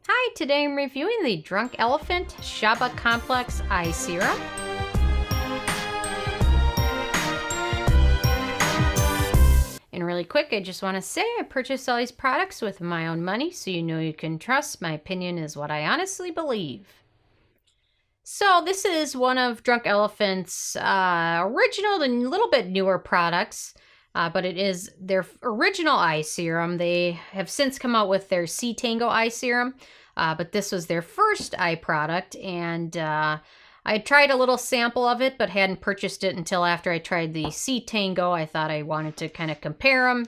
Hi, today I'm reviewing the Drunk Elephant Shaba Complex Eye Serum. And really quick, I just want to say I purchased all these products with my own money, so you know you can trust my opinion is what I honestly believe. So this is one of Drunk Elephant's original and a little bit newer products. But it is their original eye serum. They have since come out with their C Tango eye serum, but this was their first eye product, and I tried a little sample of it, but hadn't purchased it until after I tried the C Tango. I thought I wanted to kind of compare them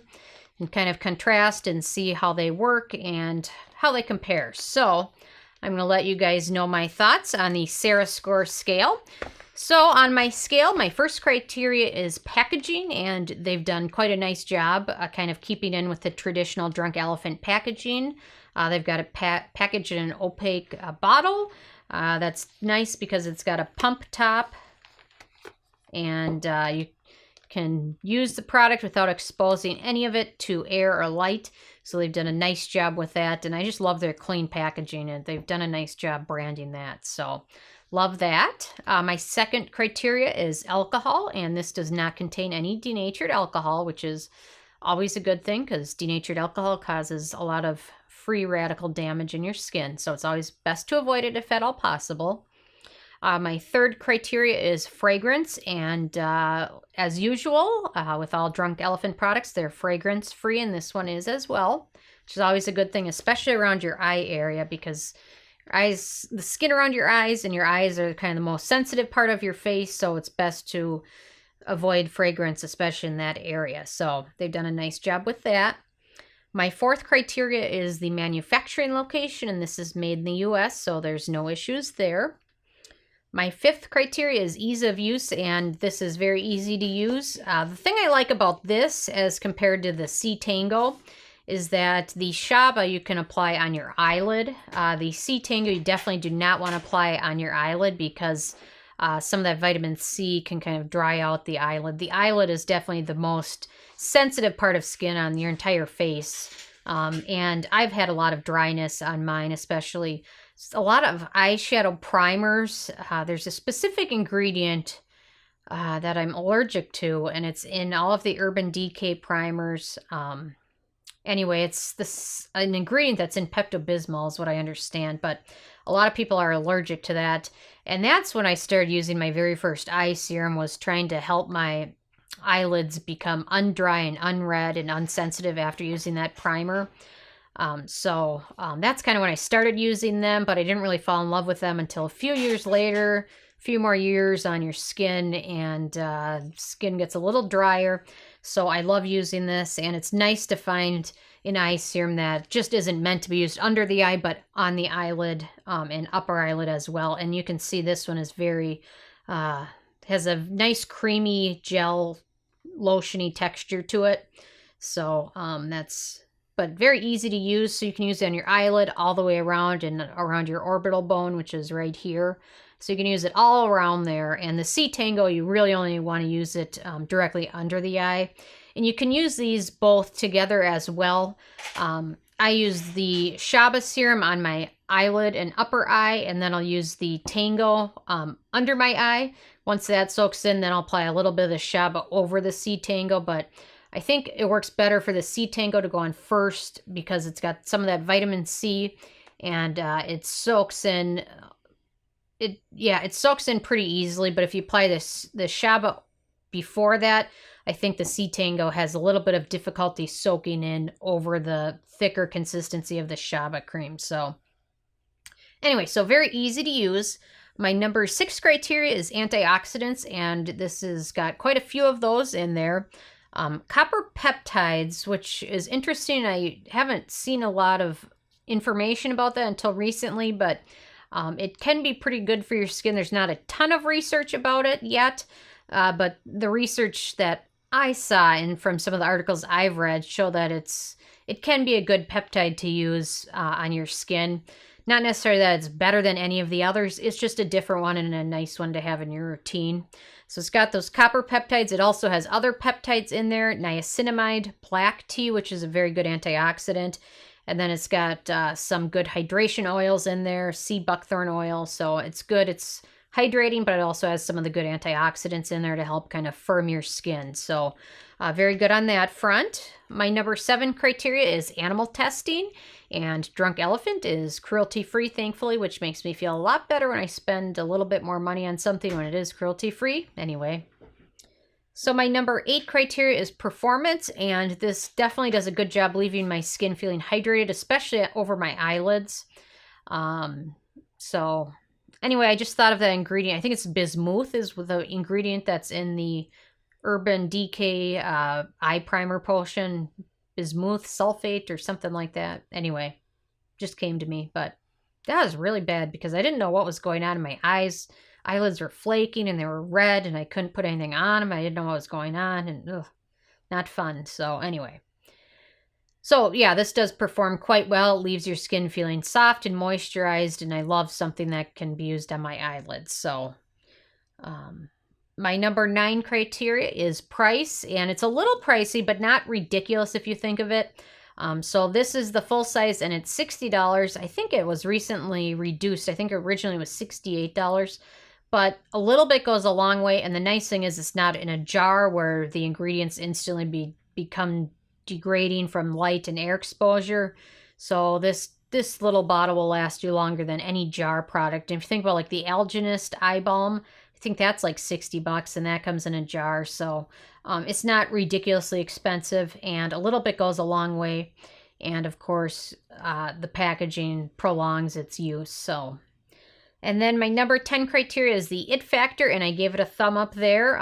and kind of contrast and see how they work and how they compare. So I'm going to let you guys know my thoughts on the Sarah Score scale. So on my scale, my first criteria is packaging, and they've done quite a nice job kind of keeping in with the traditional Drunk Elephant packaging. They've got it packaged in an opaque bottle. That's nice because it's got a pump top, and you can use the product without exposing any of it to air or light. So they've done a nice job with that, and I just love their clean packaging, and they've done a nice job branding that. So love that. My second criteria is alcohol, and this does not contain any denatured alcohol, which is always a good thing because denatured alcohol causes a lot of free radical damage in your skin. So it's always best to avoid it if at all possible. My third criteria is fragrance, and as usual, with all Drunk Elephant products, they're fragrance free, and this one is as well, which is always a good thing, especially around your eye area, because eyes, the skin around your eyes and your eyes are kind of the most sensitive part of your face, so it's best to avoid fragrance, especially in that area. So they've done a nice job with that. My fourth criteria is the manufacturing location, and this is made in the US, so there's no issues there. My fifth criteria is ease of use, and this is very easy to use. The thing I like about this as compared to the C Tango is that the Shaba you can apply on your eyelid. The C Tango you definitely do not want to apply on your eyelid because some of that vitamin C can kind of dry out the eyelid. The eyelid is definitely the most sensitive part of skin on your entire face. And I've had a lot of dryness on mine, especially a lot of eyeshadow primers. There's a specific ingredient that I'm allergic to, and it's in all of the Urban Decay primers. Anyway, it's an ingredient that's in Pepto-Bismol is what I understand, but a lot of people are allergic to that. And that's when I started using my very first eye serum, was trying to help my eyelids become undry and unred and unsensitive after using that primer. So that's kind of when I started using them, but I didn't really fall in love with them until a few years later, a few more years on your skin, and skin gets a little drier. So I love using this, and it's nice to find an eye serum that just isn't meant to be used under the eye, but on the eyelid and upper eyelid as well. And you can see this one is very, has a nice creamy gel lotiony texture to it. So but very easy to use. So you can use it on your eyelid all the way around and around your orbital bone, which is right here. So you can use it all around there. And the C Tango, you really only want to use it directly under the eye. And you can use these both together as well. I use the Shaba serum on my eyelid and upper eye, and then I'll use the Tango under my eye. Once that soaks in, then I'll apply a little bit of the Shaba over the C Tango, but I think it works better for the C Tango to go on first because it's got some of that vitamin C, and it soaks in. It soaks in pretty easily, but if you apply the Shaba before that, I think the C Tango has a little bit of difficulty soaking in over the thicker consistency of the Shaba cream. So anyway, so very easy to use. My number 6 criteria is antioxidants, and this has got quite a few of those in there. Copper peptides, which is interesting. I haven't seen a lot of information about that until recently, but it can be pretty good for your skin. There's not a ton of research about it yet, but the research that I saw and from some of the articles I've read show that it can be a good peptide to use on your skin. Not necessarily that it's better than any of the others. It's just a different one and a nice one to have in your routine. So it's got those copper peptides. It also has other peptides in there. Niacinamide, black tea, which is a very good antioxidant. And then it's got some good hydration oils in there, sea buckthorn oil. So it's good. It's hydrating, but it also has some of the good antioxidants in there to help kind of firm your skin. So very good on that front. My number 7 criteria is animal testing. And Drunk Elephant is cruelty-free, thankfully, which makes me feel a lot better when I spend a little bit more money on something when it is cruelty-free. Anyway. So my number 8 criteria is performance, and this definitely does a good job leaving my skin feeling hydrated, especially over my eyelids. So anyway, I just thought of that ingredient. I think it's bismuth is the ingredient that's in the Urban Decay eye primer potion. Bismuth sulfate or something like that. Anyway, just came to me, but that was really bad because I didn't know what was going on in my eyes. Eyelids were flaking and they were red and I couldn't put anything on them. I didn't know what was going on and not fun. So anyway. So yeah, this does perform quite well. It leaves your skin feeling soft and moisturized, and I love something that can be used on my eyelids. So my number 9 criteria is price, and it's a little pricey, but not ridiculous if you think of it. So this is the full size and it's $60. I think it was recently reduced. I think originally it was $68. But a little bit goes a long way, and the nice thing is it's not in a jar where the ingredients instantly become degrading from light and air exposure. So this little bottle will last you longer than any jar product. And if you think about like the Alginist eye balm, I think that's like $60, and that comes in a jar. So it's not ridiculously expensive, and a little bit goes a long way. And of course, the packaging prolongs its use. So. And then my number 10 criteria is the it factor, and I gave it a thumb up there.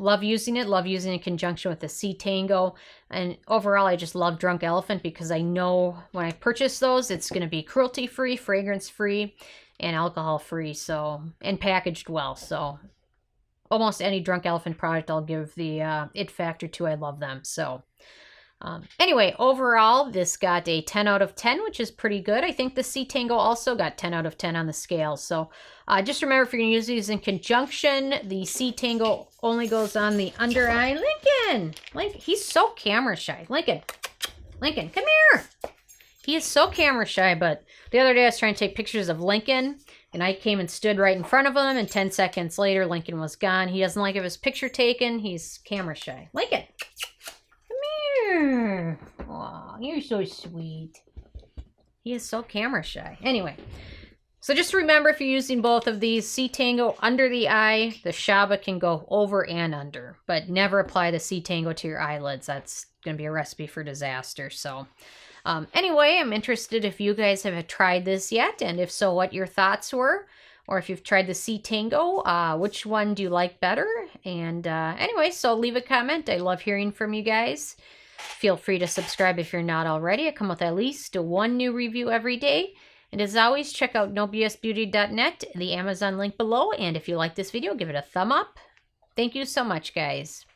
Love using it in conjunction with the Sea Tango. And overall, I just love Drunk Elephant because I know when I purchase those, it's going to be cruelty-free, fragrance-free, and alcohol-free, so, and packaged well. So almost any Drunk Elephant product I'll give the it factor to. I love them. So anyway, overall, this got a 10 out of 10, which is pretty good. I think the Sea Tango also got 10 out of 10 on the scale. So just remember, if you're going to use these in conjunction, the Sea Tango only goes on the under eye. Lincoln! He's so camera shy. Lincoln, come here! He is so camera shy, but the other day I was trying to take pictures of Lincoln, and I came and stood right in front of him, and 10 seconds later, Lincoln was gone. He doesn't like his picture taken. He's camera shy. Lincoln! Oh, you're so sweet. He is so camera shy. Anyway, so just remember, if you're using both of these, Sea Tango under the eye, the Shaba can go over and under, but never apply the Sea Tango to your eyelids. That's going to be a recipe for disaster. So anyway, I'm interested if you guys have tried this yet, and if so, what your thoughts were. Or if you've tried the Sea Tango, which one do you like better? And anyway, so leave a comment. I love hearing from you guys. Feel free to subscribe if you're not already. I come with at least one new review every day. And as always, check out nobsbeauty.net, the Amazon link below. And if you like this video, give it a thumb up. Thank you so much, guys.